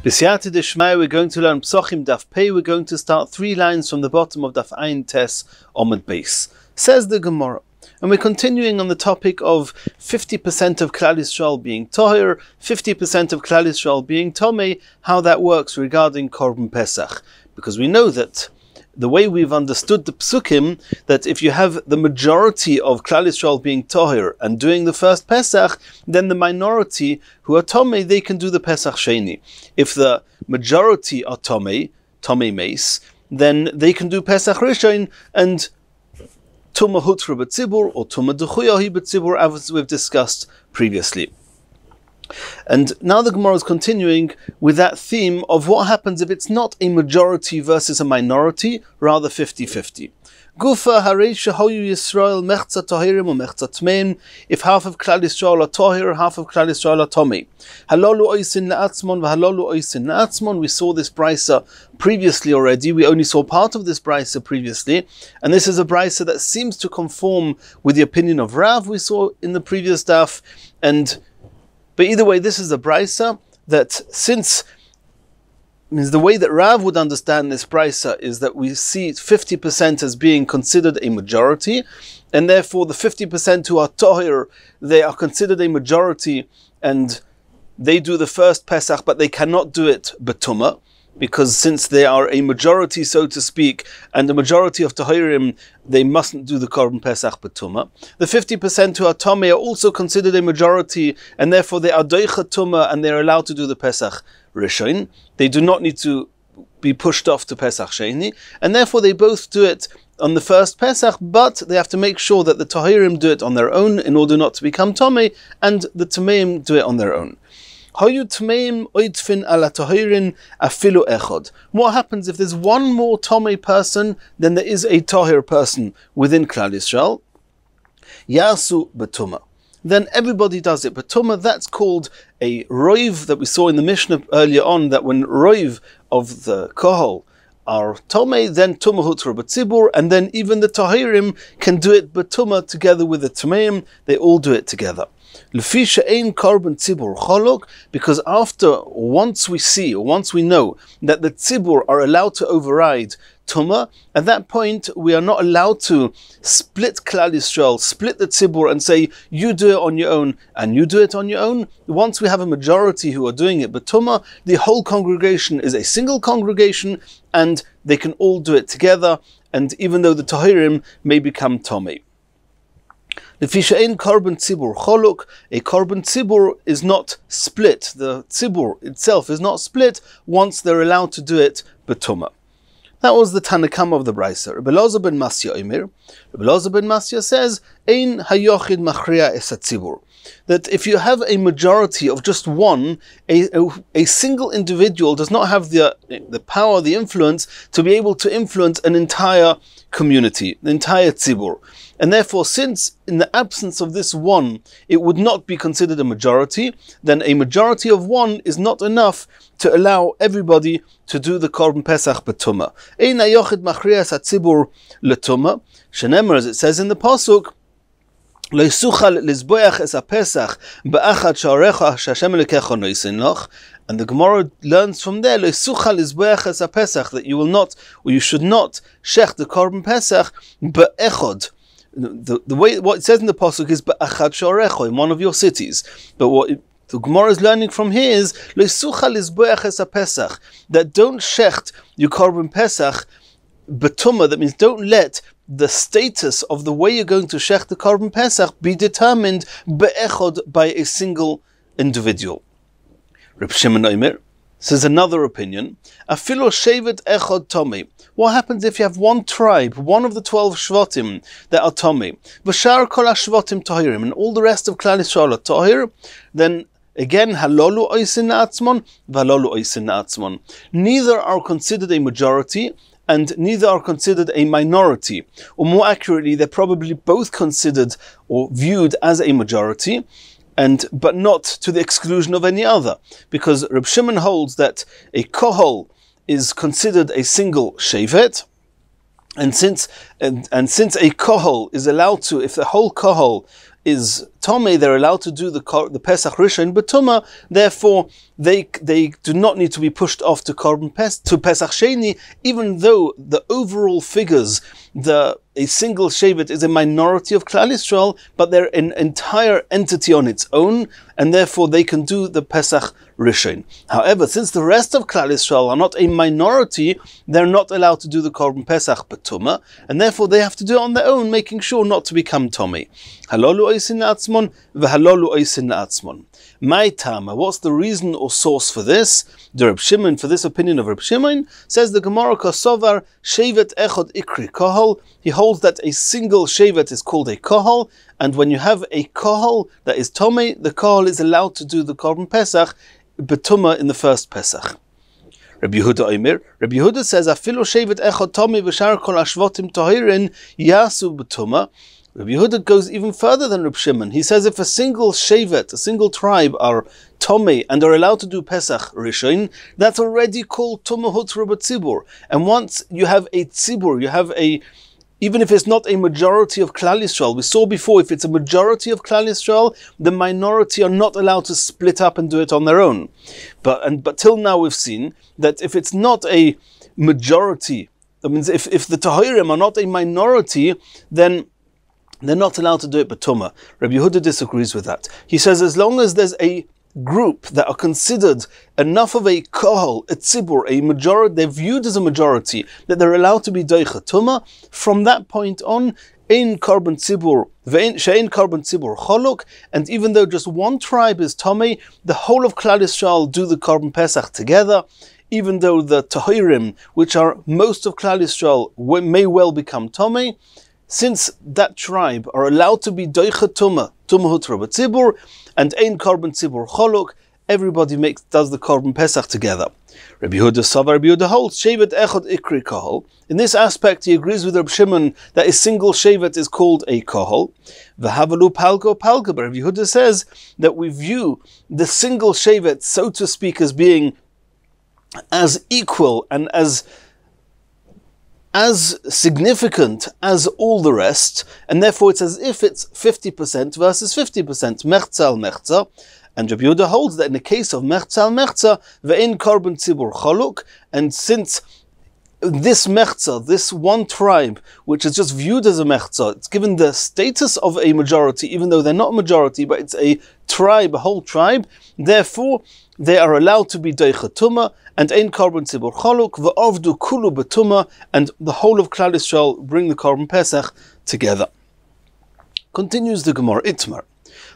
B'siyata d'shmaya, we're going to learn Pesachim Daf Pei. We're going to start 3 lines from the bottom of Daf Ayin Tes Omid Beis. Says the Gemara. And we're continuing on the topic of 50% of Klal Yisrael being Tahir, 50% of Klal Yisrael being Tomei, how that works regarding Korban Pesach. Because we know that the way we've understood the Psukim, that if you have the majority of Klal Yisrael being Tahir and doing the first Pesach, then the minority who are Tomei, they can do the Pesach Sheni. If the majority are Tomei Meis, then they can do Pesach Rishon and Tumah Hutra B'tzibur or Tumah D'chuyahi B'tzibur, as we've discussed previously. And now the Gemara is continuing with that theme of what happens if it's not a majority versus a minority, rather 50-50. Gufa harei shehoyu Yisrael mechza tahirim or mechza tmeim. If half of Klal Yisrael are tahir, half of Klal Yisrael are tomei. Halolu oisin la'atzmon v'halolu oisin la'atzmon. We saw this brisa previously already. We only saw part of this brisa previously, and this is a brisa that seems to conform with the opinion of Rav we saw in the previous daf. But either way, this is a brisa that means the way that Rav would understand this brisa is that we see 50% as being considered a majority, and therefore the 50% who are tahir, they are considered a majority, and they do the first Pesach, but they cannot do it betumah, because since they are a majority, so to speak, and the majority of Tahirim, they mustn't do the Korban Pesach B'tumah. The 50% who are Tomei are also considered a majority, and therefore they are Doicha Tumah, and they're allowed to do the Pesach Rishon. They do not need to be pushed off to Pesach Sheni, and therefore they both do it on the first Pesach, but they have to make sure that the Tahirim do it on their own in order not to become Tomei, and the Tameim do it on their own. What happens if there's one more Tomei person than there is a Tahir person within Klal Yisrael? Yasu B'tumah. Then everybody does it. B'tumah, that's called a roiv that we saw in the Mishnah earlier on, that when roiv of the kohol are Tomei, then Tumah Hutra B'tzibur, and then even the Tahirim can do it B'tumah together with the Tameim. They all do it together. Because once we know that the tzibur are allowed to override tumah, at that point we are not allowed to split Klal Yisrael, split the tzibur and say you do it on your own and you do it on your own. Once we have a majority who are doing it but tumah, the whole congregation is a single congregation and they can all do it together, and even though the tahirim may become tomei. A korban tzibur is not split. The tzibur itself is not split once they're allowed to do it b'tumah. That was the Tanakama of the Brisa. Rabbi ben Masya Omer. Rabbi ben Masya says, Ein hayochid machria es hatzibur. That if you have a majority of just one, a single individual does not have the power, the influence, to be able to influence an entire community, the entire tzibur. And therefore, since in the absence of this one, it would not be considered a majority, then a majority of one is not enough to allow everybody to do the Korban Pesach b'tumah. Ein hayochid machria es hatzibur l'tumah. Shenemar, as it says in the pasuk, and the Gemara learns from there that you will not, or you should not, shech the Korban Pesach be'echod. What it says in the pasuk is be'achad sharecha, in one of your cities. But what the Gemara is learning from here is that don't shecht your Korban Pesach betumah. That means don't let the status of the way you're going to shech the Korban Pesach be determined be'echod by a single individual. Reb Shimon Omer says another opinion. Afilo shevet echod tomei. What happens if you have one tribe, one of the 12 shvatim that are tomei? V'shar kol hashvatim tahirim, and all the rest of Klal Yisrael are tahir. Then again, halolu oisin la'atzmon, v'halolu oisin la'atzmon. Neither are considered a majority, and neither are considered a minority. Or more accurately, they're probably both considered or viewed as a majority, but not to the exclusion of any other. Because Reb Shimon holds that a kohol is considered a single shevet, and since a kohol is allowed to, if the whole kohol is Tomei, they're allowed to do the Pesach Rishon B'Tumah, therefore they do not need to be pushed off to Pesach Sheni, even though the overall figures, a single Shevet is a minority of Klal Yisrael, but they're an entire entity on its own, and therefore they can do the Pesach Rishon. However, since the rest of Klal Yisrael are not a minority, they're not allowed to do the Korban Pesach B'Tumah, and therefore they have to do it on their own, making sure not to become Tomei. Halolu oisin la'atzmon, v'halolu oisin la'atzmon. My Tama, what's the reason or source for this? The Reb Shimon, for this opinion of Reb Shimon, says the Gemara Kosovar Shevet Echod Ikri Kohol. He holds that a single Shevet is called a Kohol, and when you have a Kohol that is Tomei, the Kohol is allowed to do the Korban Pesach B'Tumah in the first Pesach. Rabbi Yehuda Omer, Rabbi Yehuda says Afilu Shevet Echod Tomei v'shar kol Ashvotim Tohirin Yasu B'Tumah. Rabbi Yehuda goes even further than Reb Shimon. He says if a single shevet, a single tribe are Tomei and are allowed to do Pesach Rishon, that's already called Tumahut Tzibur. And once you have a Tzibur, you have even if it's not a majority of Klal Yisrael, we saw before, if it's a majority of Klal Yisrael, the minority are not allowed to split up and do it on their own. But till now we've seen that if it's not a majority, that means if the Tahirim are not a minority, then they're not allowed to do it b'tumah. Rabbi Yehuda disagrees with that. He says as long as there's a group that are considered enough of a kohol, a tzibur, a majority, they're viewed as a majority, that they're allowed to be doicha tumah, from that point on, ein korban tzibur, she'ein korban tzibur choluk, and even though just one tribe is tomei, the whole of Klal Yisrael do the korban pesach together, even though the tahirim, which are most of Klal Yisrael, may well become tomei. Since that tribe are allowed to be doicha tumah, tumahut tzibur, and ein korban tzibur choluk, everybody does the korban pesach together. Rabbi Yehuda holds shevet echad ikri kohol. In this aspect, he agrees with Rabbi Shimon that a single shevet is called a kohol. V'havalu palgo palga. But Rabbi Yehuda says that we view the single shevet, so to speak, as being as equal and as significant as all the rest, and therefore it's as if it's 50% versus 50%, mechza al mechza. And Rabbi Yehuda holds that in the case of mechza al mechza, ve'in korban tzibur choluk, and since this mechza, this one tribe, which is just viewed as a mechza, it's given the status of a majority, even though they're not a majority, but it's a tribe, a whole tribe, therefore they are allowed to be doicha tumah, and ein korban tzibur choluk, v'ovdu kulu b'tumah, and the whole of Klal Yisrael bring the korban pesach together. Continues the Gemara, Itmar.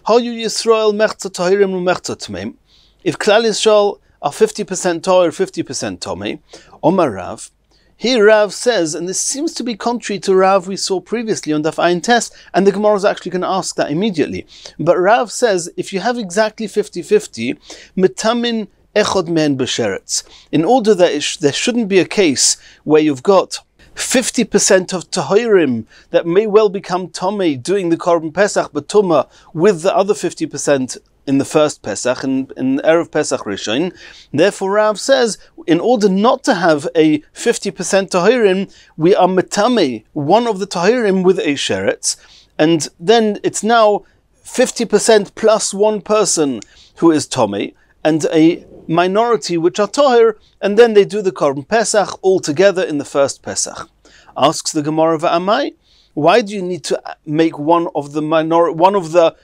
Hayu Yisrael mechza tahirim u'mechza tmeim. If Klal Yisrael are 50% tahir, 50% tomei, Omar Rav. Here Rav says, and this seems to be contrary to Rav we saw previously on Daf Ayin Tes, and the Gemara is actually going to ask that immediately. But Rav says, if you have exactly 50-50, mitamin echod men b'sheretz. In order that there shouldn't be a case where you've got 50% of tahirim that may well become tomei doing the korban pesach b'tumah with the other 50% in the first Pesach, in Erev Pesach Rishon. Therefore Rav says, in order not to have a 50% tahirim, we are metame one of the tahirim with a sheretz, and then it's now 50% plus one person who is tomei, and a minority which are tahir, and then they do the korban pesach all together in the first Pesach. Asks the Gemara V'amai, why do you need to make one of the 50%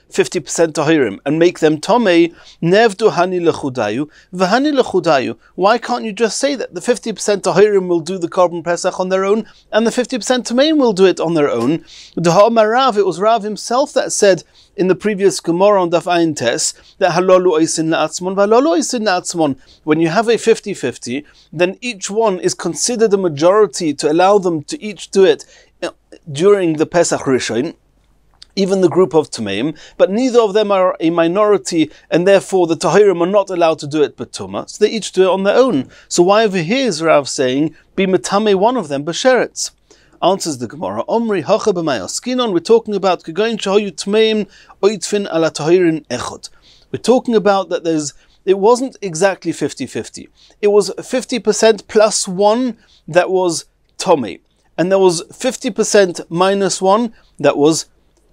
tahirim and make them tomei? Nevdu hani lechudayu, v'hani lechudayu. Why can't you just say that the 50% tahirim will do the korban pesach on their own, and the 50% tomeim will do it on their own? Rav, it was Rav himself that said in the previous Gemara on Daf Ayin Tes that halolu oisin la'atzmon, v'halolu oisin la'atzmon. When you have a 50-50, then each one is considered a majority to allow them to each do it during the Pesach Rishon, even the group of Tameim, but neither of them are a minority, and therefore the Tahirim are not allowed to do it b'tumah, so they each do it on their own. So why over here is Rav saying, be metame one of them b'sheretz? Answers the Gemara, Omri hacha b'mayaskinon, we're talking about Kegoyin shahoyu Tameim oitfin ala Tahirin echod. We're talking about that it wasn't exactly 50-50. It was 50% plus one that was Tomei, and there was 50% minus one that was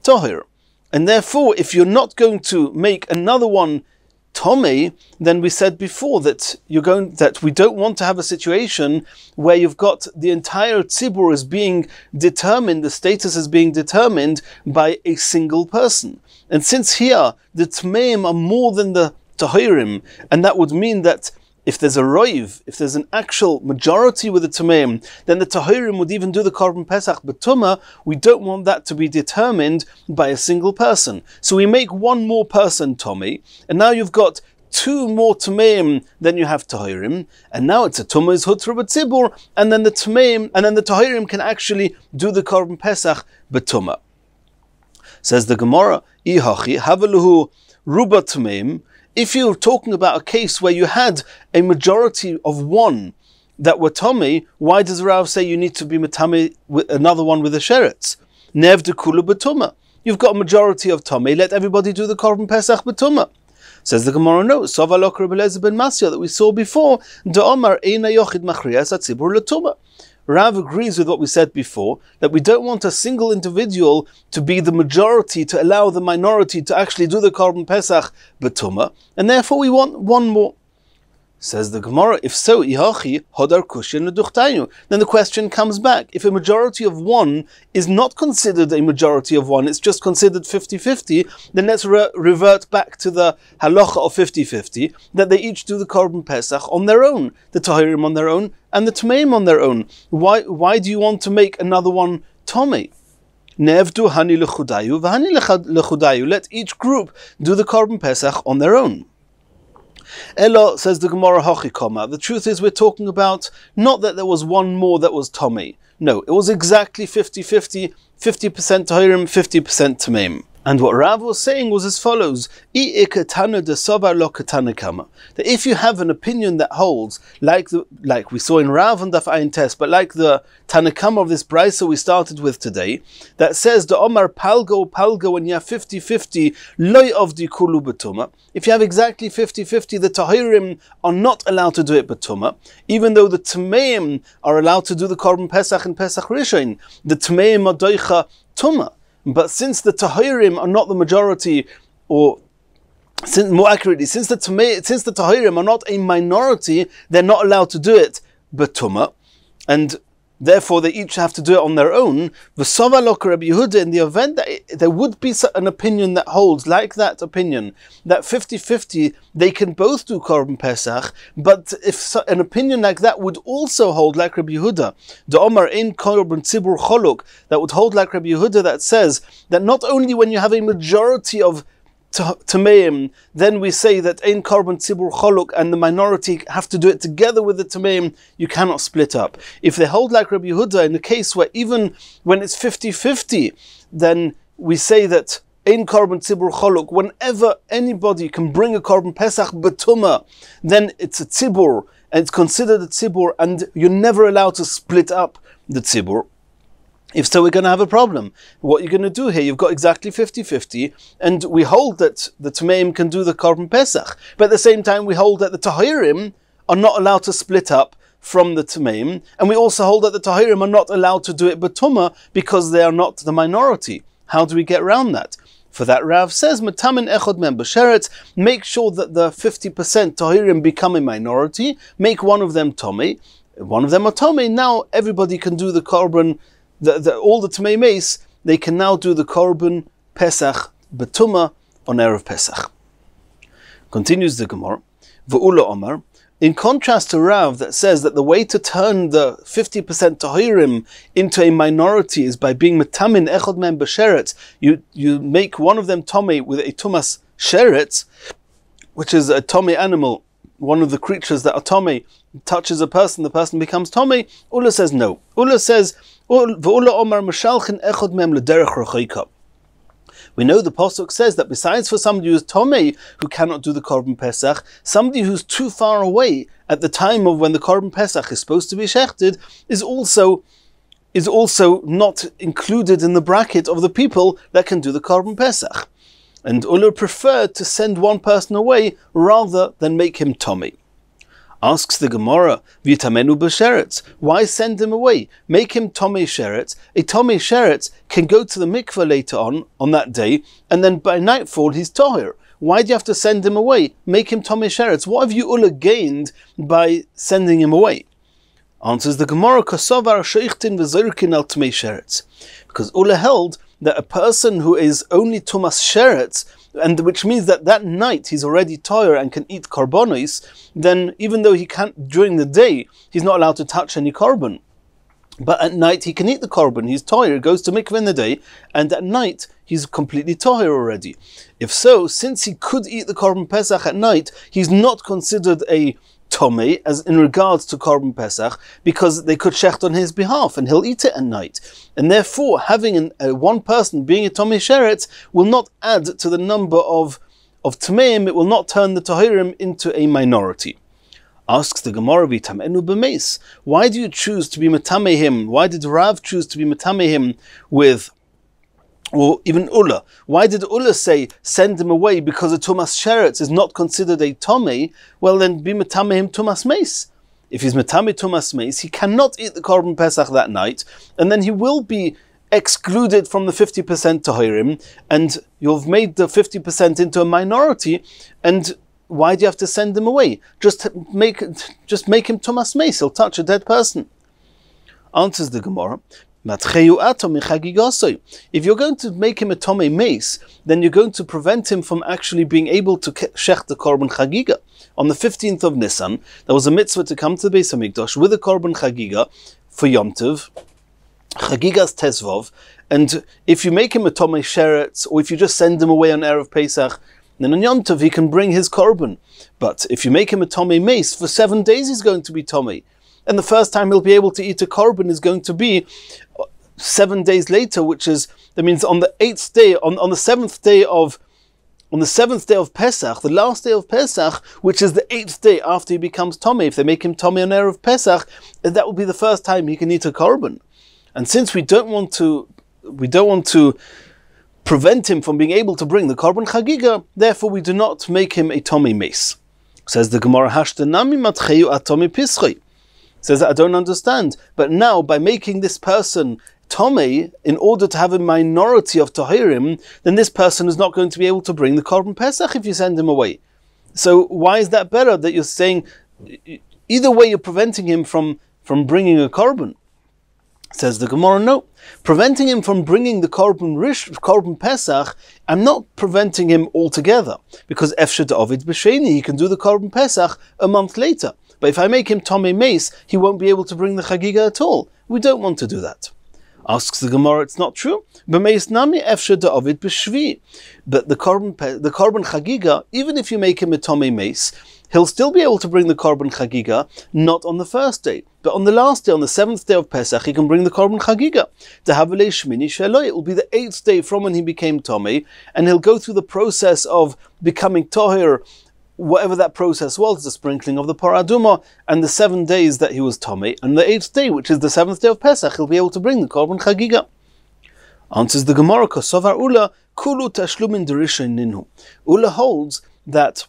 Tahir. And therefore, if you're not going to make another one Tomei, then we said before that we don't want to have a situation where you've got the entire tzibur is being determined, the status is being determined by a single person. And since here the Tmeim are more than the Tahirim, and that would mean that if there's a roiv, if there's an actual majority with the Tameim, then the Tahirim would even do the Korban Pesach B'tumah. We don't want that to be determined by a single person. So we make one more person Tomei, and now you've got two more Tameim than you have Tahirim, and now it's a Tumah Hutra B'tzibur, and then the Tameim, and then the Tahirim can actually do the Korban Pesach B'tumah. Says the Gemara, Ihachi Havaluhu Ruba Tameim. If you're talking about a case where you had a majority of one that were Tomei, why does Rav say you need to be Matame with another one with a Sheretz? Nev de Kula B'tumah. You've got a majority of Tomei, let everybody do the Korban Pesach B'tumah. Says the Gemara, no, Sovalok Rabbi Eliezer ben Masya that we saw before, De Omar Eina Yochid Machriyas Atzibur L'tumah. Rav agrees with what we said before, that we don't want a single individual to be the majority, to allow the minority to actually do the Korban Pesach B'tumah, and therefore we want one more. Says the Gemara, if so, Ihachi Hodar Kushin L'duchtayu. Then the question comes back. If a majority of one is not considered a majority of one, it's just considered 50-50, then let's revert back to the halacha of 50-50, that they each do the Korban Pesach on their own, the Tahirim on their own, and the Tmeim on their own. Why do you want to make another one Tomei? Nevdu Hani Lechudayu, V'Hani Lechudayu. Let each group do the Korban Pesach on their own. Elo, says the Gemara Hochikoma, the truth is we're talking about not that there was one more that was Tomei. No, it was exactly 50-50, 50% Tahirim, 50% Tameim. And what Rav was saying was as follows, that if you have an opinion that holds, like we saw in Rav and Daf Ayin Tes, but like the Tanakama of this Brisa we started with today, that says, the Omar Palgo, when you have 50-50, loy of di kulu b'tumah. If you have exactly 50-50, the Tahirim are not allowed to do it b'tumah, even though the Tameim are allowed to do the Korban Pesach and Pesach Rishon. The Tameim are doicha tumah. But since the Tahirim are not the majority, or more accurately, since the Tahirim are not a minority, they're not allowed to do it b'tumah, and therefore they each have to do it on their own. V'sovalok Rabbi Yehuda, in the event that there would be an opinion that holds, like that opinion, that 50-50, they can both do Korban Pesach, but if an opinion like that would also hold, like Rabbi Yehuda, the Omar in Korban Tzibur Choluk, that would hold like Rabbi Yehuda, that says that not only when you have a majority of Tameim, then we say that Ein Korban Tzibur Choluk and the minority have to do it together with the Tameim, you cannot split up. If they hold like Rabbi Yehuda in the case where even when it's 50-50, then we say that Ein Korban Tzibur Choluk, whenever anybody can bring a Korban Pesach B'tumah, then it's a Tzibur, and it's considered a Tzibur, and you're never allowed to split up the Tzibur. If so, we're going to have a problem. What you're going to do here, you've got exactly 50-50, and we hold that the Tameim can do the Korban Pesach, but at the same time we hold that the Tahirim are not allowed to split up from the Tameim, and we also hold that the Tahirim are not allowed to do it B'tumah because they are not the minority. How do we get around that? For that, Rav says, Matamin echod mem b'sheretz, make sure that the 50% Tahirim become a minority, make one of them Tomei, one of them are Tomei, now everybody can do the Korban, all the Tamei Meis, they can now do the Korban Pesach B'tumah on Erev Pesach. Continues the Gemara, V'ula Omar, in contrast to Rav that says that the way to turn the 50% Tahirim into a minority is by being Metamin Echod Mem B'Sheretz, you make one of them Tomei with a Tumas Sheretz, which is a Tomei animal, one of the creatures that are Tomei, touches a person, the person becomes Tomei. Ula says no. Ula says, we know the Pasuk says that besides for somebody who is Tomei, who cannot do the Korban Pesach, somebody who's too far away at the time of when the Korban Pesach is supposed to be shechted is also not included in the bracket of the people that can do the Korban Pesach. And Ula preferred to send one person away rather than make him Tomei. Asks the Gemara, V'yitamenu b'sheretz. Why send him away? Make him Tomei Sheretz. A Tomei Sheretz can go to the mikveh later on that day, and then by nightfall he's Tahir. Why do you have to send him away? Make him Tomei Sheretz. What have you Ula gained by sending him away? Answers the Gemara, Kosovar sheichtin v'zorkin al Tomei Sheretz. Because Ula held that a person who is only Tumas Sheretz, and which means that night he's already Tahir and can eat korbanos, then even though he can't during the day, he's not allowed to touch any korban. But at night he can eat the korban, he's Tahir, goes to mikveh in the day, and at night he's completely Tahir already. If so, since he could eat the korban Pesach at night, he's not considered a Tomei, as in regards to Korban Pesach, because they could shecht on his behalf and he'll eat it at night. And therefore, having one person being a Tomei Sheretz will not add to the number of Tameim, it will not turn the Tahirim into a minority. Asks the Gemara, V'tamenu b'meis. Why do you choose to be Metamei him? Why did Rav choose to be Metamei him with, or even Ula? Why did Ula say, send him away because a Tumas Sheretz is not considered a Tomei? Well then, be Metamei him Tumas Meis. If he's Metamei Tumas Meis, he cannot eat the Korban Pesach that night, and then he will be excluded from the 50% Tahirim, and you've made the 50% into a minority, and why do you have to send him away? Just make him Tumas Meis, he'll touch a dead person. Answers the Gemara, if you're going to make him a Tomei Meis, then you're going to prevent him from actually being able to shech the Korban Chagiga. On the 15th of Nisan, there was a mitzvah to come to the Beis HaMikdash with a Korban Chagiga for Yom Tov, Chagigas Tezvov, and if you make him a Tomei Sheretz, or if you just send him away on Erev Pesach, then on Yom Tov he can bring his Korban. But if you make him a Tomei Meis, for 7 days he's going to be Tomei. And the first time he'll be able to eat a korban is going to be 7 days later, that means on the 8th day, on the 7th day of Pesach, the last day of Pesach, which is the 8th day after he becomes Tomei. If they make him Tomei on Erev Pesach, that will be the first time he can eat a korban. And since we don't want to prevent him from being able to bring the korban chagiga, therefore we do not make him a Tomei Meis. Says the Gemara, Hashtanami matcheyu atomi pischoi. Says, I don't understand. But now, by making this person Tomei, in order to have a minority of Tahirim, then this person is not going to be able to bring the Korban Pesach if you send him away. So why is that better, that you're saying, either way you're preventing him from bringing a Korban? Says the Gemara, no. Preventing him from bringing the Korban Pesach, I'm not preventing him altogether. Because Efshe Da'ovid B'Sheni, he can do the Korban Pesach a month later. But if I make him Tomei Meis, he won't be able to bring the Chagiga at all. We don't want to do that. Asks the Gemara, it's not true. B'meis nami efshe da'ovid b'shvi. But the Korban Chagiga, even if you make him a Tomei Meis, he'll still be able to bring the Korban Chagiga, not on the first day, but on the last day, on the 7th day of Pesach, he can bring the Korban Chagiga. Dehavele Shmini Sheloi, it will be the 8th day from when he became Tomei, and he'll go through the process of becoming Tahir, whatever that process was, the sprinkling of the Paraduma, and the 7 days that he was Tomei, and the 8th day, which is the 7th day of Pesach, he'll be able to bring the Korban Chagiga. Answers the Gemara, Kosovar Ula, Kulu Tashlumin Derishin Ninhu. Ula holds that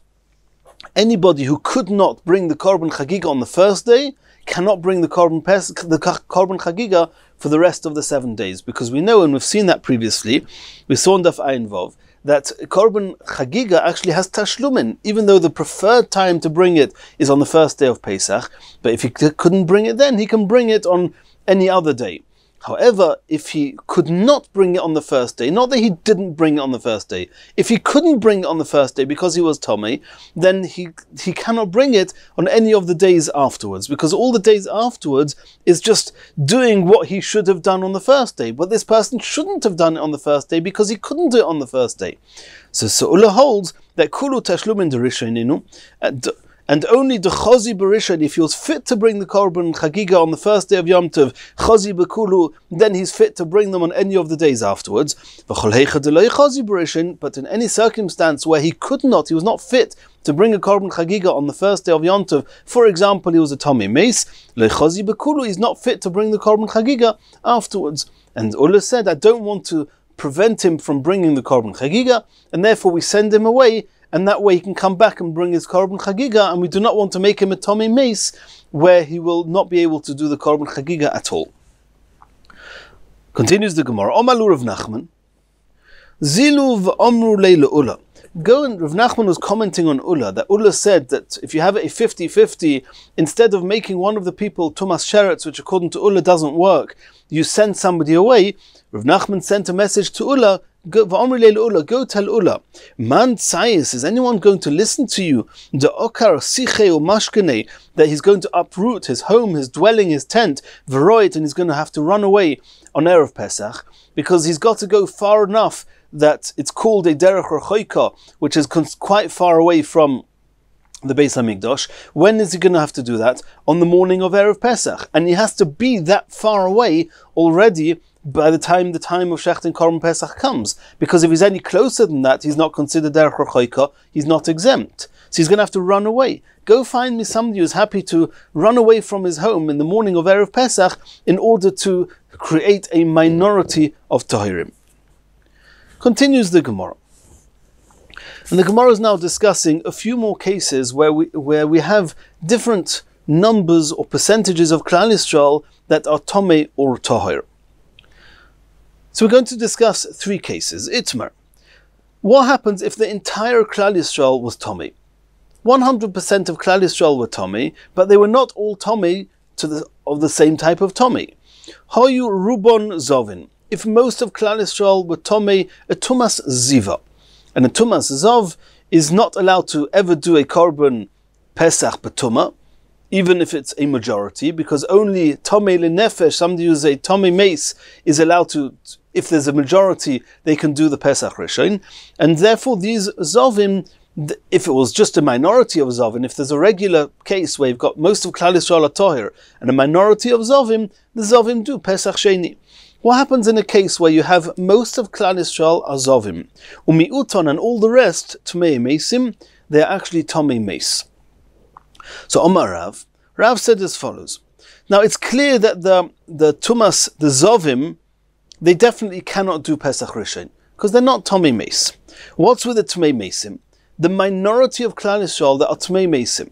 anybody who could not bring the Korban Chagiga on the first day cannot bring the Korban Chagiga for the rest of the 7 days, because we know, and we've seen that previously, we saw in Daf Ayin Vav, that Korban Chagiga actually has tashlumin, even though the preferred time to bring it is on the first day of Pesach. But if he couldn't bring it then, he can bring it on any other day. However, if he could not bring it on the first day, not that he didn't bring it on the first day, if he couldn't bring it on the first day because he was Tomei, then he cannot bring it on any of the days afterwards, because all the days afterwards is just doing what he should have done on the first day. But this person shouldn't have done it on the first day because he couldn't do it on the first day. So Ula holds that Kulu Tashlumin Derishaininu, and only the Chazi B'Rishon, if he was fit to bring the Korban Chagiga on the first day of Yom Tov, Chazi B'Kulu, then he's fit to bring them on any of the days afterwards. But in any circumstance where he was not fit to bring a Korban Chagiga on the first day of Yom Tov, for example, he was a Tomei Meis, Chazi B'Kulu, he's not fit to bring the Korban Chagiga afterwards. And Ula said, I don't want to prevent him from bringing the Korban Chagiga, and therefore we send him away and that way he can come back and bring his korban chagiga, and we do not want to make him a tomei mace where he will not be able to do the korban chagiga at all. Continues the Gemara, Omalu Rav Nachman, Zilu v'omru leila Ula. Rav Nachman was commenting on Ula, that Ula said that if you have a 50-50, instead of making one of the people Tumas Sheretz, which according to Ula doesn't work, you send somebody away. Rav Nachman sent a message to Ula, go tell Ula, Man Tzayis, is anyone going to listen to you? The Okar Siche or Mashkene, that he's going to uproot his home, his dwelling, his tent, Veroit, and he's going to have to run away on Erev Pesach, because he's got to go far enough that it's called a Derech Rechoika, which is quite far away from the Beis HaMikdash. When is he going to have to do that? On the morning of Erev Pesach. And he has to be that far away already by the time of Shechting Korban Pesach comes. Because if he's any closer than that, he's not considered Derech Rechoika, he's not exempt. So he's going to have to run away. Go find me somebody who's happy to run away from his home in the morning of Erev Pesach in order to create a minority of Tahirim. Continues the Gemara. And the Gemara is now discussing a few more cases where we have different numbers or percentages of Klal Yisrael that are Tomei or Tahir. So we're going to discuss three cases. Itmar. What happens if the entire Klal Yisrael was Tomei? 100% of Klal Yisrael were Tomei, but they were not all Tomei of the same type of Tomei. Hayu Rubon Zovin. If most of Klal Yisrael were Tomei, a Tumas Ziva. And a Tumas Zov is not allowed to ever do a Korban Pesach B'Tumah, even if it's a majority, because only Tomei L'Nefesh, somebody who's a Tomei Mace, is allowed to, if there's a majority, they can do the Pesach Rishon. And therefore these Zovim, if it was just a minority of Zovim, if there's a regular case where you've got most of Klal Yisrael are Tahir, and a minority of Zovim, the Zovim do Pesach Sheni. What happens in a case where you have most of Klal Yisrael are Zovim, Umiuton and all the rest, Tomei Mesim, they're actually Tomei Mace. So Omar Rav said as follows. Now it's clear that the Tumas, the Zovim, they definitely cannot do Pesach Rishon, because they're not Tomei Mace. What's with the Tomei Mesim? The minority of Klal Yisrael that are Tomei Mesim.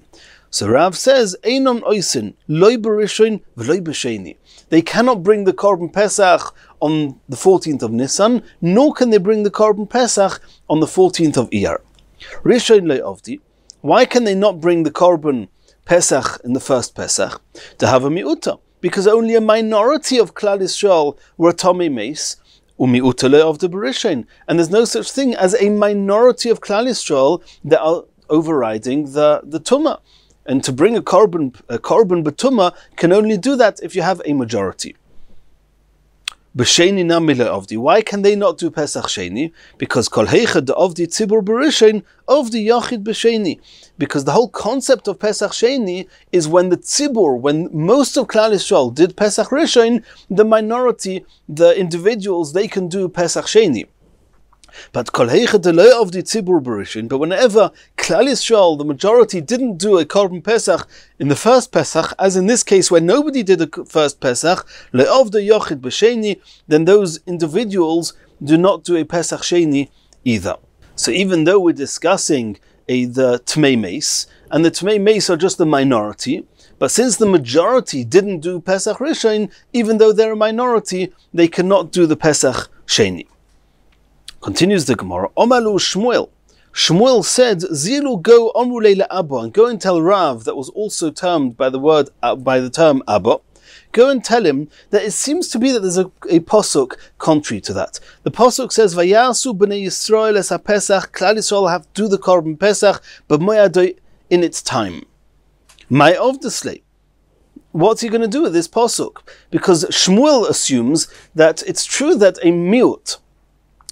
So Rav says, Einon Oisin, Loi B'Rishon, V'Loi B'Sheni. They cannot bring the Korban Pesach on the 14th of Nisan, nor can they bring the Korban Pesach on the 14th of Iyar. Rishon Le'ovdi. Why can they not bring the Korban Pesach in the first Pesach? To have a mi'uta, because only a minority of Klal Yisrael were Tomei Mace, u'mi'uta le'ovdi b'rishon, and there's no such thing as a minority of Klal Yisrael that are overriding the Tumah. And to bring a korban b'tumah can only do that if you have a majority. B'sheni namile avdi. Why can they not do Pesach Sheni? Because kol heichad avdi tzibur b'rishon avdi yachid b'sheni. Because the whole concept of Pesach Sheni is when the tzibur, when most of Klal Yisrael did Pesach Rishon, the minority, the individuals, they can do Pesach Sheni. But whenever Klal Yisrael, the majority, didn't do a Korban Pesach in the first Pesach, as in this case where nobody did a first Pesach, then those individuals do not do a Pesach Sheni either. So even though we're discussing the Tmei Mace, and the Tmei Mace are just the minority, but since the majority didn't do Pesach Rishon, even though they're a minority, they cannot do the Pesach Sheni. Continues the Gemara. Omalu Shmuel. Shmuel said, Zilu go omrulei le'abba, and go and tell Rav, that was also termed by the term Abba. Go and tell him that it seems to be that there's a posuk contrary to that. The posuk says, Vayasu b'nei Yisrael es ha-Pesach, Klal Yisrael have to do the Korban Pesach, but moyadoi in its time. My of the slave. What's he going to do with this posuk? Because Shmuel assumes that it's true that a miut,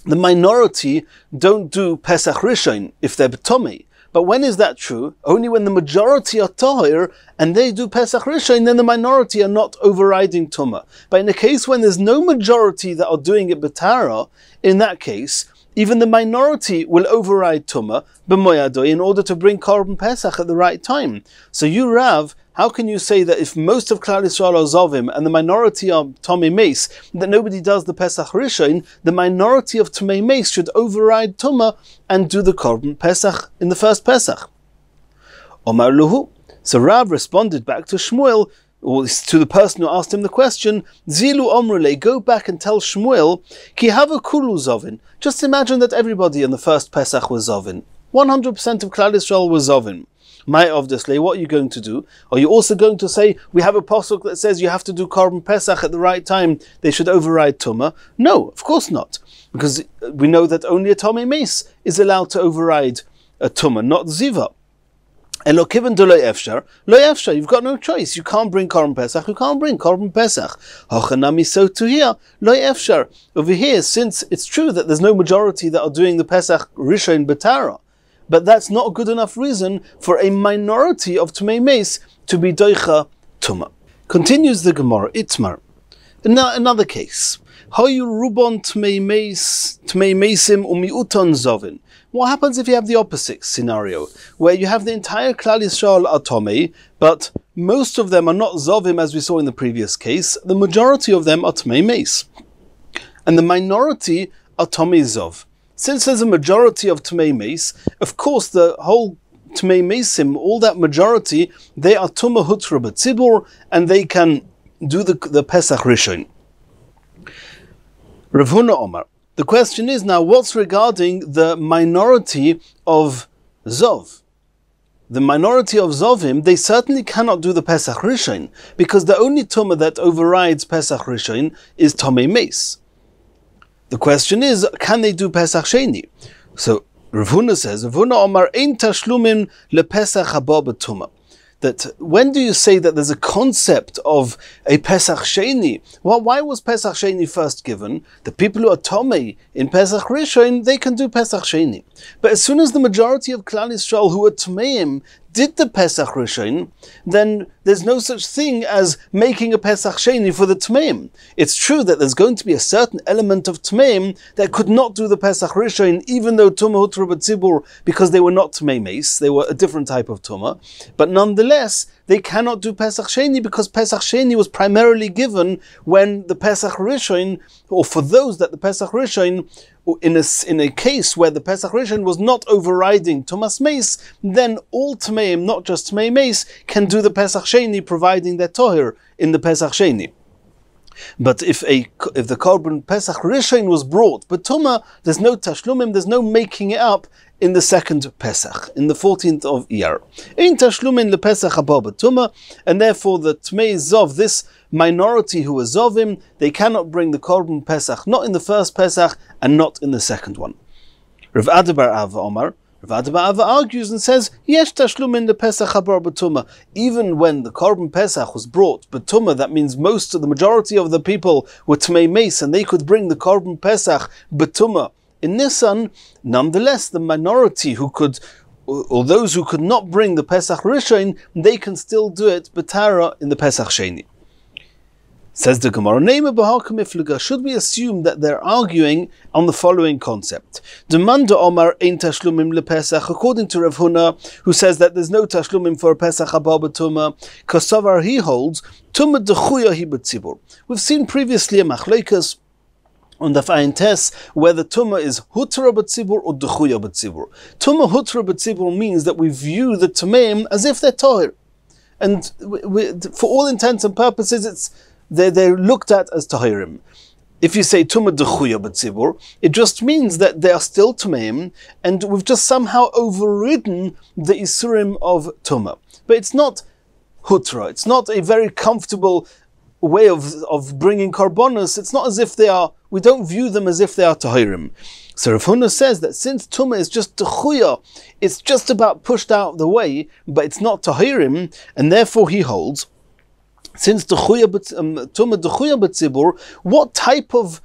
the minority, don't do Pesach Rishon if they're Tomei. But when is that true? Only when the majority are Tahir and they do Pesach Rishon, then the minority are not overriding Tumah. But in a case when there's no majority that are doing it B'Tara, in that case, even the minority will override Tumah b'moyadoi in order to bring Korban Pesach at the right time. So you, Rav, how can you say that if most of Klal Yisrael are Zovim and the minority are Tomei Meis, that nobody does the Pesach Rishon, the minority of Tomei Meis should override Tumah and do the Korban Pesach in the first Pesach? Omar Luhu. So Rav responded back to Shmuel, or to the person who asked him the question, Zilu Omrule, go back and tell Shmuel, Ki hava kulu Zovin. Just imagine that everybody in the first Pesach was Zovin. 100% of Klal Yisrael was Zovin. My obviously, what are you going to do? Are you also going to say, we have a pasuk that says you have to do Korban Pesach at the right time, they should override Tumah? No, of course not. Because we know that only a Tomei Meis is allowed to override a Tumah, not Ziva. Elokiven de lo efshar, you've got no choice. You can't bring Korban Pesach, you can't bring Korban Pesach. Hochanami, so to here, lo efshar. Over here, since it's true that there's no majority that are doing the Pesach Rishon B'Tara, but that's not a good enough reason for a minority of Tumei Meis to be Doicha Tumah. Continues the Gemara, Itmar. Now another case. Hayu Rubon Tumei Meisim Umiuton Zovin. What happens if you have the opposite scenario, where you have the entire Klal Yisrael are Tomei, but most of them are not Zovim as we saw in the previous case, the majority of them are Tumei Meis, and the minority are Tomei Zov. Since there's a majority of Tumei Meis, of course the whole Tumei Meisim, all that majority, they are Tumah Hutra B'Tzibur, and they can do the Pesach Rishon. Rav Huna Omar. The question is now, what's regarding the minority of Zov? The minority of Zovim, they certainly cannot do the Pesach Rishon, because the only Tumah that overrides Pesach Rishon is Tomei Meis. The question is, can they do Pesach Sheni? So Rav Huna says, Rav Huna Omar ein tashlumin lePesach haba b'Tumah. That when do you say that there's a concept of a Pesach Sheni? Well, why was Pesach Sheni first given? The people who are Tomei in Pesach Rishon, they can do Pesach Sheni. But as soon as the majority of Klal Yisrael who are Tomeim did the Pesach Rishon, then there's no such thing as making a Pesach Sheni for the Tmeim. It's true that there's going to be a certain element of Tmeim that could not do the Pesach Rishon, even though Tumah Hutra B'Tzibur, because they were not Tmei Meis, they were a different type of Tumah. But nonetheless, they cannot do Pesach Sheni because Pesach Sheni was primarily given when the Pesach Rishon, or for those that the Pesach Rishon, in a case where the Pesach Rishon was not overriding Tumas Meis, then all Tmeim, not just Tmei Meis, can do the Pesach Sheni, providing their Tohir in the Pesach Sheni. But if the Korban Pesach Rishon was brought, but Tumah, there's no Tashlumim, there's no making it up in the second Pesach, in the 14th of Iyar. Ein Tashlumim lePesach haba b'Tumah, and therefore the Tmei Zov, this minority who are Zovim, they cannot bring the Korban Pesach, not in the first Pesach and not in the second one. Rav Adabar Ava Omar, Rav Adabar Ava argues and says, Yesh tashlumin lePesach haba b'Tumah. Even when the Korban Pesach was brought b'Tumah, that means the majority of the people were Tmei Meis, and they could bring the Korban Pesach b'Tumah in Nisan. Nonetheless, the minority who could, or those who could not bring the Pesach Rishon, they can still do it b'Tara in the Pesach Sheni. Says the Gemara, should we assume that they're arguing on the following concept? According to Rav Huna, who says that there's no tashlumim for a Pesach haba b'Tumah, Kosovar he holds, Tumah dechuya hi b'Tzibur. We've seen previously a machlokas on Daf Ayin Tes, where the Tumah is Hutra b'Tzibur or Dechuya b'Tzibur. Tumah Hutra b'Tzibur means that we view the Tumeim as if they're Tohir. And for all intents and purposes, they're looked at as Tahirim. If you say Tumah Dechuya b'Tzibur, it just means that they are still Tumeim, and we've just somehow overridden the Isurim of Tumah. But it's not Hutra, it's not a very comfortable way of bringing Karbonos. It's not as if we don't view them as if they are Tahirim. So Rav Huna says that since Tumah is just Dechuya, it's just about pushed out of the way, but it's not Tahirim, and therefore he holds, since Tumah Dechuya b'Tzibur, what type of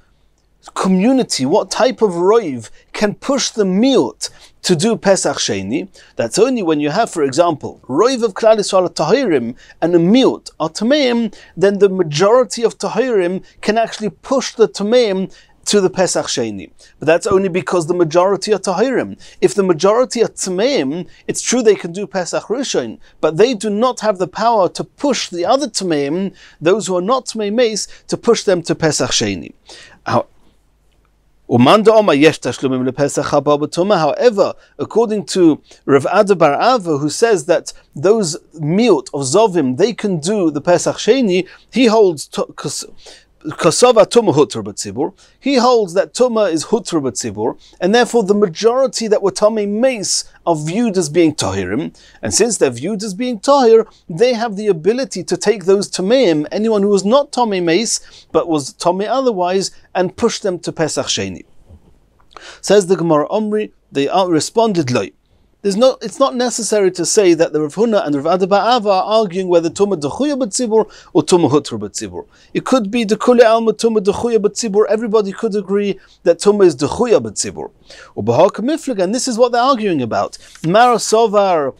community, what type of roiv can push the miut to do Pesach Sheni? That's only when you have, for example, roiv of Klal Yisrael Tahirim and a miut are Tameim, then the majority of Tahirim can actually push the Tameim to the Pesach Sheni. But that's only because the majority are Tahirim. If the majority are Tmeim, it's true they can do Pesach Rishon, but they do not have the power to push the other Tmeim, those who are not Tmei Meis, to push them to Pesach Sheni. However, according to Rav Ada bar Ava, who says that those miut of Zovim, they can do the Pesach Sheni, he holds Kosova Tumah Hutra B'tzibur. He holds that Tumah is Hutra B'tzibur, and therefore the majority that were Tomei Meis are viewed as being Tahirim, and since they're viewed as being Tahir, they have the ability to take those Tameim, anyone who was not Tomei Meis, but was Tomei otherwise, and push them to Pesach Sheni. Says the Gemara Omri, they responded Loi. It's not necessary to say that the Rav Huna and Rav Ada bar Ava are arguing whether Tumah Dechuya B'tzibur or Tumah Hutra B'tzibur. It could be the Kule Alma Tumah Dechuya B'tzibur. Everybody could agree that Tumah is Dechuya B'tzibur. And this is what they're arguing about. Mara Sovar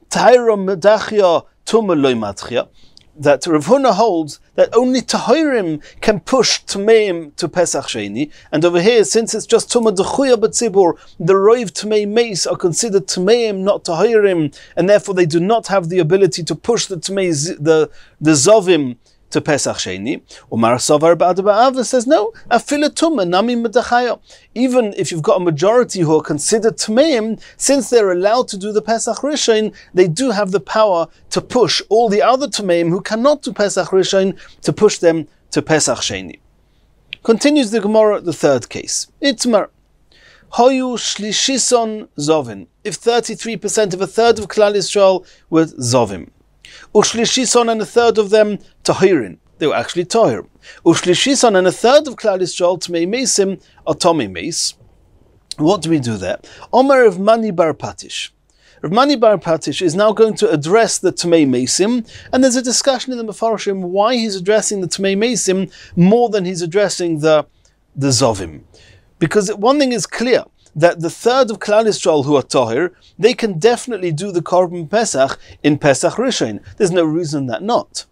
Tahira Medachya Tumah Loi Matchya. That Rav Huna holds that only Tahirim can push Tmeim to Pesach Sheni, and over here, since it's just Tumah Dechuya B'tzibur, the Roiv Tmei Meis are considered Tmeim, not Tahirim, and therefore they do not have the ability to push the Tmei, the Zovim to Pesach Sheni. Umar Savar Ba'ad Ba'ava says no, Afila Tumah Nami Medachaya. Even if you've got a majority who are considered Tmeim, since they're allowed to do the Pesach Rishon, they do have the power to push all the other Tmeim who cannot do Pesach Rishon, to push them to Pesach Sheni. Continues the Gemara, the third case. Itmar Hoyu Shlishison Zovin. If 33% of a third of Klal Yisrael were Zovim. Ushlishisson, and a third of them Tahirin. They were actually Tahir. Ushlishisson, and a third of Klal Yisrael Tmei Meisim are Tomei Meis. What do we do there? Omer of Mani bar Patish. Rav Mani bar Patish is now going to address the Tmei Meisim, and there's a discussion in the Mefarshim why he's addressing the Tmei Meisim more than he's addressing the Zovim. Because one thing is clear, that the third of Klal Yisrael who are Tahir, they can definitely do the Korban Pesach in Pesach Rishon. There's no reason that not.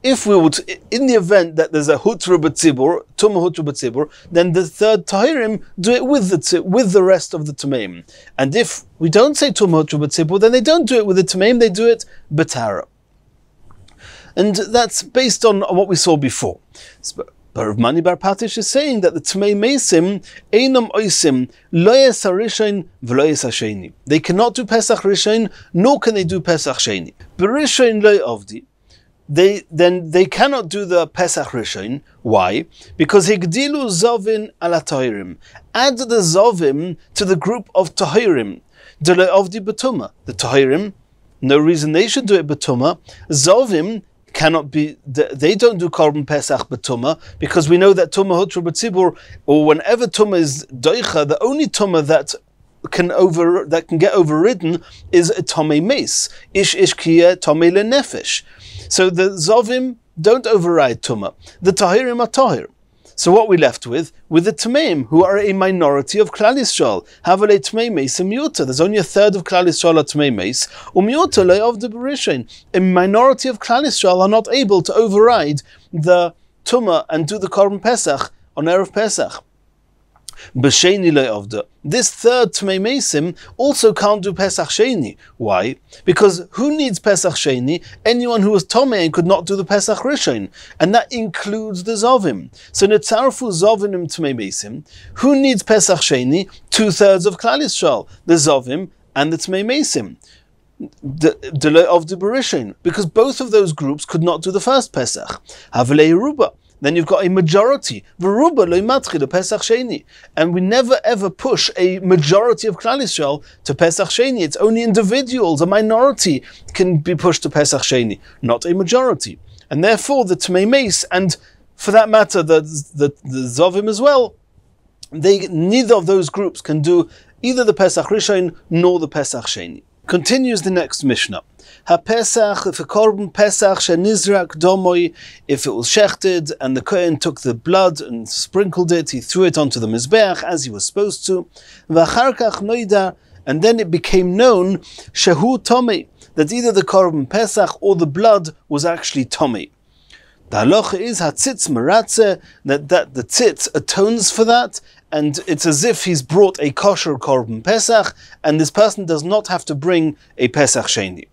If we would, in the event that there's a Hutra B'tzibur, Tumah Hutra B'tzibur, then the third Tahirim do it with the rest of the Tameim. And if we don't say Tumah Hutra B'tzibur, then they don't do it with the Tameim, they do it B'tara. And that's based on what we saw before. But Rav Mani bar Patish is saying that the Tmei Meisim Einam Oisim Lo Yes HaRishon V'Lo Yes HaSheni. They cannot do Pesach Rishon, nor can they do Pesach Sheni. B'Rishon Lo Avdi. They cannot do the Pesach Rishon. Why? Because Higdilu Zovin ala Tahirim. Add the Zovim to the group of Tahirim. De Lo Avdi B'Tumah. The Tahirim, no reason they should do it B'Tumah. Zovim cannot be, they don't do Korban Pesach B'Tumah, because we know that Tumah Hutra B'Tzibur, or whenever Tumah is Doicha, the only Tumah that can get overridden is a Tomei Meis. Ish Kiyah Tomei Lenefesh. So the Zovim don't override Tumah. The Tahirim are Tahir. So what we left with the Tameim, who are a minority of Klal Yisrael. Havalei Tmei Meis and Miuta. There's only a third of Klal Yisrael are Tmei Meis. Umiuta le'ov de Berishain. A minority of Klal Yisrael are not able to override the Tumah and do the Korban Pesach on Erev Pesach. B'Sheni le'ovda. This third Tmei Meisim also can't do Pesach Sheni. Why? Because who needs Pesach Sheni? Anyone who was Tomei and could not do the Pesach Rishon, and that includes the Zovim. So Netzarfu Zovinim Tmei Meisim. Who needs Pesach Sheni? 2/3 of Klal Yisrael, the Zovim and the Tmei Meisim. Of the Berishain, because both of those groups could not do the first Pesach. Havalei Ruba. Then you've got a majority. V'ruba lo matchil to Pesach Sheni. And we never ever push a majority of Klal Yisrael to Pesach Sheni. It's only individuals, a minority, can be pushed to Pesach Sheni, not a majority. And therefore the Tmei Meis, and for that matter the Zovim as well, neither of those groups can do either the Pesach Rishon nor the Pesach Sheni. Continues the next Mishnah. Ha-Pesach, if a Korban Pesach shenizrak domoi, if it was shechted and the Kohen took the blood and sprinkled it, he threw it onto the Mizbeach as he was supposed to, v'acharkach noida, and then it became known, shehu tomei, that either the Korban Pesach or the blood was actually tomei. The halacha is hatzitz meratze, that the tzitz atones for that, and it's as if he's brought a kosher korban Pesach, and this person does not have to bring a Pesach Sheni.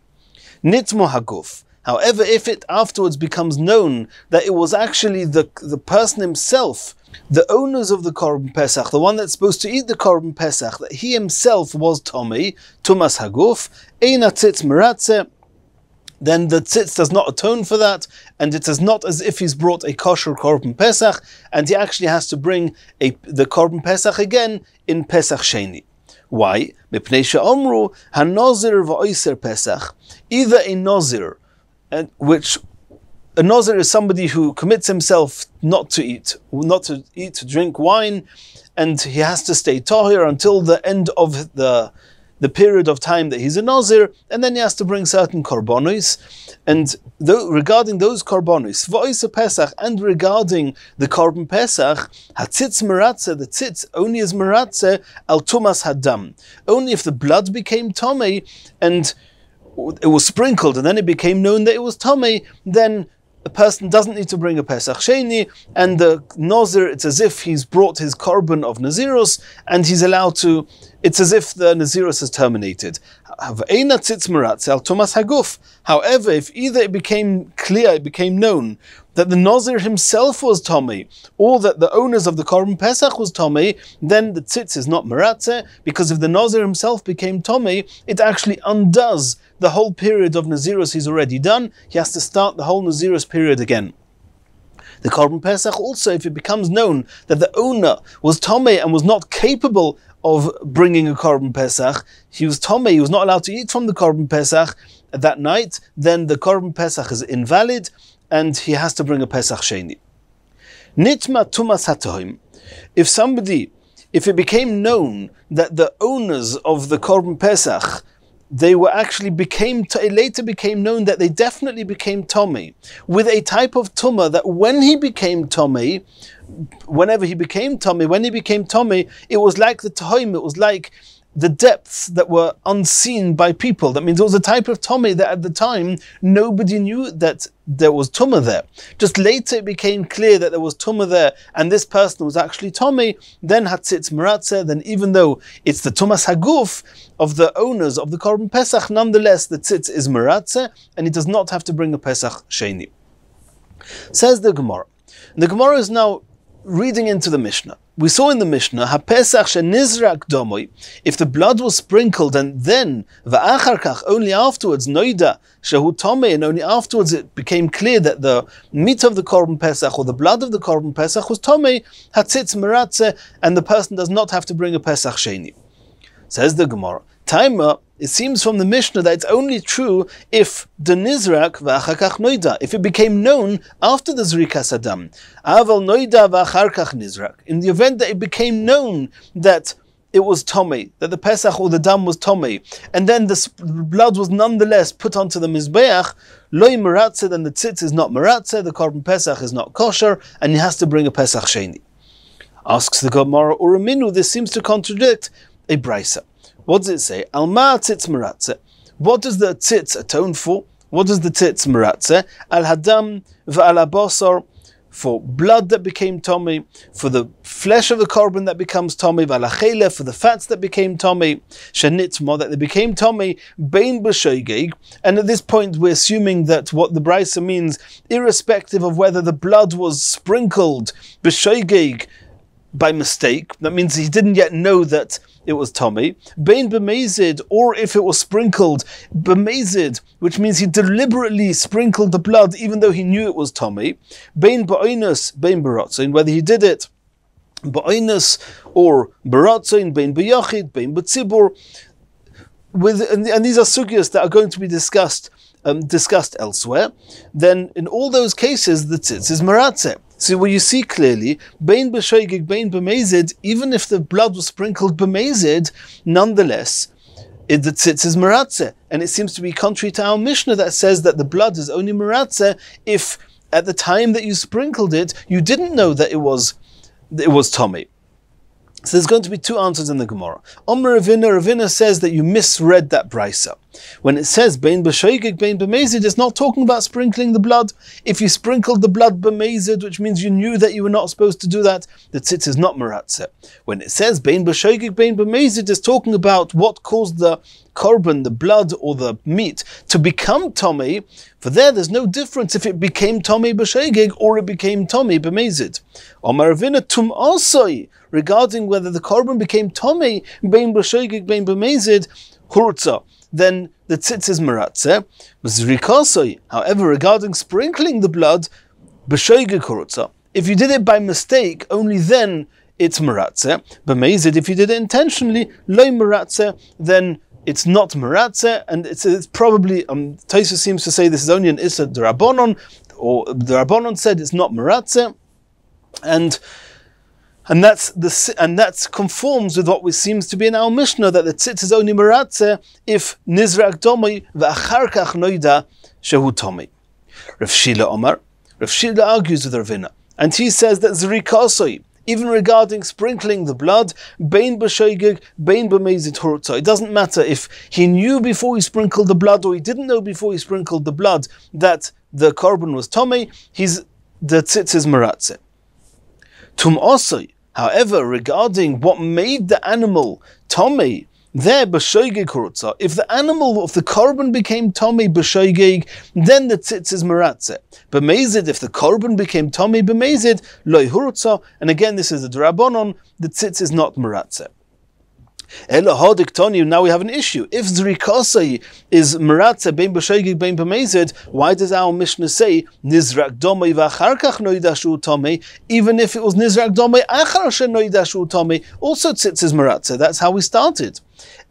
Nitmo haguf. However, if it afterwards becomes known that it was actually the person himself, the owners of the Korban Pesach, the one that's supposed to eat the Korban Pesach, that he himself was Tomei, Tumas Haguf, Eina Tzitz Meratze, then the tzitz does not atone for that, and it is not as if he's brought a kosher Korban Pesach, and he actually has to bring the Korban Pesach again in Pesach Sheni. Why? Mipnei she'omru hanozir v'oiser Pesach. Either a nozir, which a nozir is somebody who commits himself not to drink wine, and he has to stay tahir until the end of the period of time that he's a nozir, and then he has to bring certain korbanos. And regarding those korbanos, v'oiser Pesach, and regarding the korban Pesach, hatzitz meratze, the tzitz only is meratze al tumas hadam. Only if the blood became tomei and it was sprinkled, and then it became known that it was tomei, then a person doesn't need to bring a Pesach Sheni, and the Nazir, it's as if he's brought his korban of Nazirus, and he's allowed to, it's as if the Nazirus has terminated. However, if either it became clear, it became known that the Nazir himself was Tomei, or that the owners of the Korban Pesach was Tomei, then the tzitz is not Meratze, because if the Nazir himself became Tomei, it actually undoes the whole period of Nazirus he's already done. He has to start the whole Nazirus period again. The Korban Pesach also, if it becomes known that the owner was Tomei and was not capable of bringing a Korban Pesach, he was Tomei, he was not allowed to eat from the Korban Pesach that night, then the Korban Pesach is invalid, and he has to bring a Pesach Sheni. Nitma tumas hatoim. If it became known that the owners of the Korban Pesach, it later became known that they definitely became Tomei, with a type of Tumah that when he became Tomei, it was like the Tahoim, it was like the depths that were unseen by people. That means it was a type of Tomei that at the time nobody knew that there was Tumah there. Just later it became clear that there was Tumah there, and this person was actually Tomei, then Hatzitz Meratze, then even though it's the Tumas Haguf of the owners of the Korban Pesach, nonetheless the Tzitz is Meratze, and he does not have to bring a Pesach Sheni. Says the Gemara. The Gemara is now reading into the Mishnah. We saw in the Mishnah, HaPesach she'nizrak domoi, if the blood was sprinkled and then, va'achar kach, only afterwards, noida shehu tomei, and only afterwards it became clear that the meat of the Korban Pesach or the blood of the Korban Pesach was tomei, hatzitz meratze, and the person does not have to bring a Pesach Sheni. Says the Gemara, Taima, it seems from the Mishnah that it's only true if the nizrak v'achar kach noida, if it became known after the zrikas adam. Aval noida v'achar kach nizrak. In the event that it became known that it was tomei, that the Pesach or the dam was tomei, and then the blood was nonetheless put onto the mizbeach, loy meratze, then the tzitz is not meratze, the Korban Pesach is not kosher, and he has to bring a Pesach Sheni. Asks the Gemara, Uraminu, this seems to contradict a brisa. What does it say? Alma tzitz meratze. What does the tzitz atone for? What does the tzitz meratze? Al hadam v'al abasar, for blood that became tomei, for the flesh of the korban that becomes tomei, v'al achele, for the fats that became tomei, shenitma, that they became tomei, bein b'shoigeg. And at this point we're assuming that what the brisa means, irrespective of whether the blood was sprinkled b'shoigeg by mistake, that means he didn't yet know that it was tomei, bein b'mezid, or if it was sprinkled b'mezid, which means he deliberately sprinkled the blood even though he knew it was tomei, bein ba'oinus, bein b'ratzain, whether he did it ba'oinus or b'ratzain, bein b'yachid, bein b'tzibur, and these are sugyas that are going to be discussed elsewhere, then in all those cases the tzitz is meratze. So where you see clearly, bein b'shoigig, bein b'mezid, even if the blood was sprinkled b'mezid, nonetheless, the tzitz is meratze. And it seems to be contrary to our Mishnah that says that the blood is only meratze if at the time that you sprinkled it, you didn't know that it was tomei. So there's going to be two answers in the Gemara. Omer Ravina says that you misread that brisa. When it says bein b'shoigig, bein b'mezid, it's not talking about sprinkling the blood. If you sprinkled the blood b'mezid, which means you knew that you were not supposed to do that, the tzitz is not meratzeh. When it says bein b'shoigig, bein b'mezid, it's talking about what caused the korban, the blood or the meat, to become tomei. For there's no difference if it became tomei b'shoigig or it became tomei b'mezid. Omer Ravina tum osoi, regarding whether the korban became tomei, bein b'shoigig, bein b'mezid, hurtza, then the tzitz is meratzeh. Zrikasoi, however, regarding sprinkling the blood, b'shoigig hurtza, if you did it by mistake, only then it's meratzeh. B'mezid, if you did it intentionally, loy meratzeh, then it's not meratzeh, and it's probably, Tosfos seems to say this is only an issa d'Rabbanon, or the Rabbanon said it's not meratzeh, and that's conforms with what seems to be in our Mishnah, that the tzitz is only meratzeh if nizrak domei v'achar kach noida shehu tomei. Rav Shila Omar, Rav Shila argues with Ravina, and he says that zrikasoi, even regarding sprinkling the blood, bein b'shoigig, bein b'mezid hurtza. It doesn't matter if he knew before he sprinkled the blood or he didn't know before he sprinkled the blood that the korban was tomei, the tzitz is meratzeh. Tum osoi, however, regarding what made the animal tomei, there b'shoigig hurtza, if the korban became tomei b'shoigig, then the tzitz is meratzeh. B'mezid, if the korban became tomei b'mezid, loy hurtza, and again this is a d'Rabbanon, the tzitz is not meratzeh. Ela hodik toni, now we have an issue. If zrikasei is meratzeh bein b'shoigig bein b'mezid, why does our Mishnah say nizrak domei v'achar kach noida shu tomei? Even if it was nizrak domei achar she noida shu tomei, also tzitz is meratzeh. That's how we started.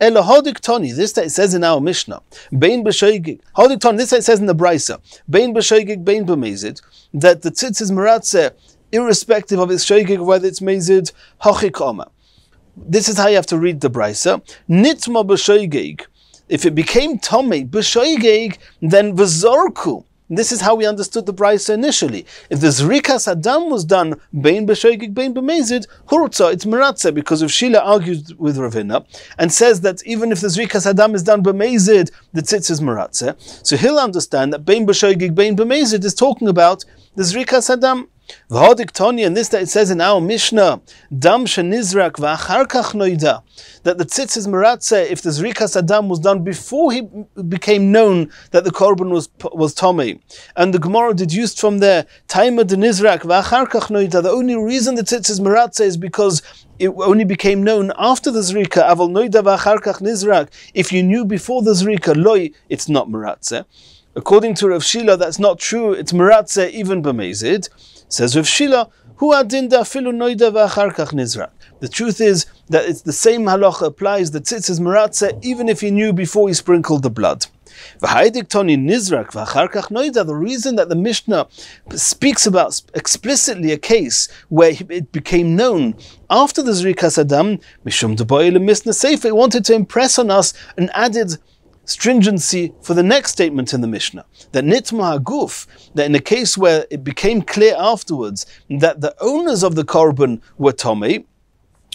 Ela hodik toni, this that it says in our Mishnah, bein b'shoigig. Hodik toni, this that it says in the brisa, bein b'shoigig bein b'mezid, that the tzitz is meratzeh irrespective of its shoigig, whether it's mezid hachik oma. This is how you have to read the brisa. Nitma b'shoigig. If it became tomei b'shoigig, then v'zorku. This is how we understood the brisa initially. If the zrikas adam was done bein b'shoigig, bein b'mezid, hurtza, it's meratzeh, because if Shila argues with Ravina and says that even if the zrikas adam is done b'mezid, the tzitz is meratzeh. So he'll understand that bein b'shoigig, bein b'mezid is talking about the zrikas adam. V'hodik toni, and this that it says in our Mishnah, dam shenizrak v'achar kach noida, that the tzitz is meratzeh if the zrikas adam was done before he became known that the korban was tomei. And the Gemara deduced from there, taima de nizrak v'achar kach noida, the only reason the tzitz is meratzeh is because it only became known after the zrika. Aval noida v'achar kach nizrak, if you knew before the zrika, loy, it's not meratzeh. According to Rav Shila, that's not true. It's meratzeh even b'mezid. Says Rav Shila, hu adin da afilu noida v'achar kach nizrak. The truth is that it's the same halacha applies. The tzitz is meratzeh even if he knew before he sprinkled the blood. V'haidik toni nizrak v'achar kach noida. The reason that the Mishnah speaks about explicitly a case where it became known after the zrikas adam, mishum d'boil misna seif, it wanted to impress on us an added stringency for the next statement in the Mishnah, that nitma haguf, that in a case where it became clear afterwards that the owners of the korban were tomei,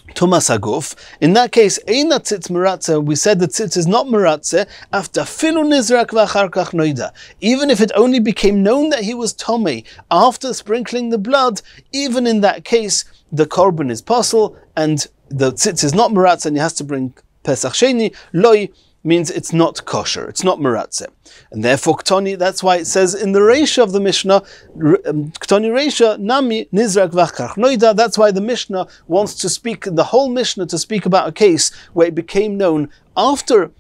tumas haguf, in that case, eina tzitz meratzeh, we said the tzitz is not meratzeh, after filu nizrak v'achar kach noida, even if it only became known that he was tomei after sprinkling the blood, even in that case, the korban is pasul, and the tzitz is not meratzeh, and he has to bring Pesach Sheni, loy, means it's not kosher, it's not meratzeh. And therefore, Ktoni, that's why it says in the Reisha of the Mishnah, Ktoni Reisha, Nami, Nizrak Vachkach Noida, that's why the Mishnah wants to speak, the whole Mishnah to speak about a case where it became known after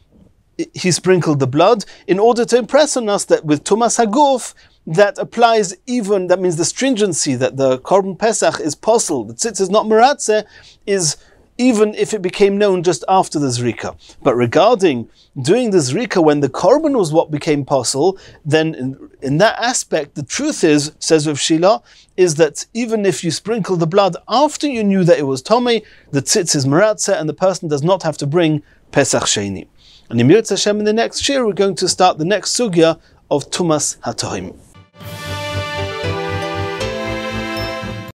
he sprinkled the blood, in order to impress on us that with Tumas Haguf, that applies even, that means the stringency, that the Korban Pesach is possible, the tzitz is not meratzeh, is even if it became known just after the zrika. But regarding doing the zrika when the korban was what became possible, then in that aspect, the truth is, says Rav Shila, is that even if you sprinkle the blood after you knew that it was tomei, the tzitz is meratzeh, and the person does not have to bring Pesach Sheni. And in Yirtzeh Hashem, in the next shiur, we're going to start the next sugya of Tumas HaTohim.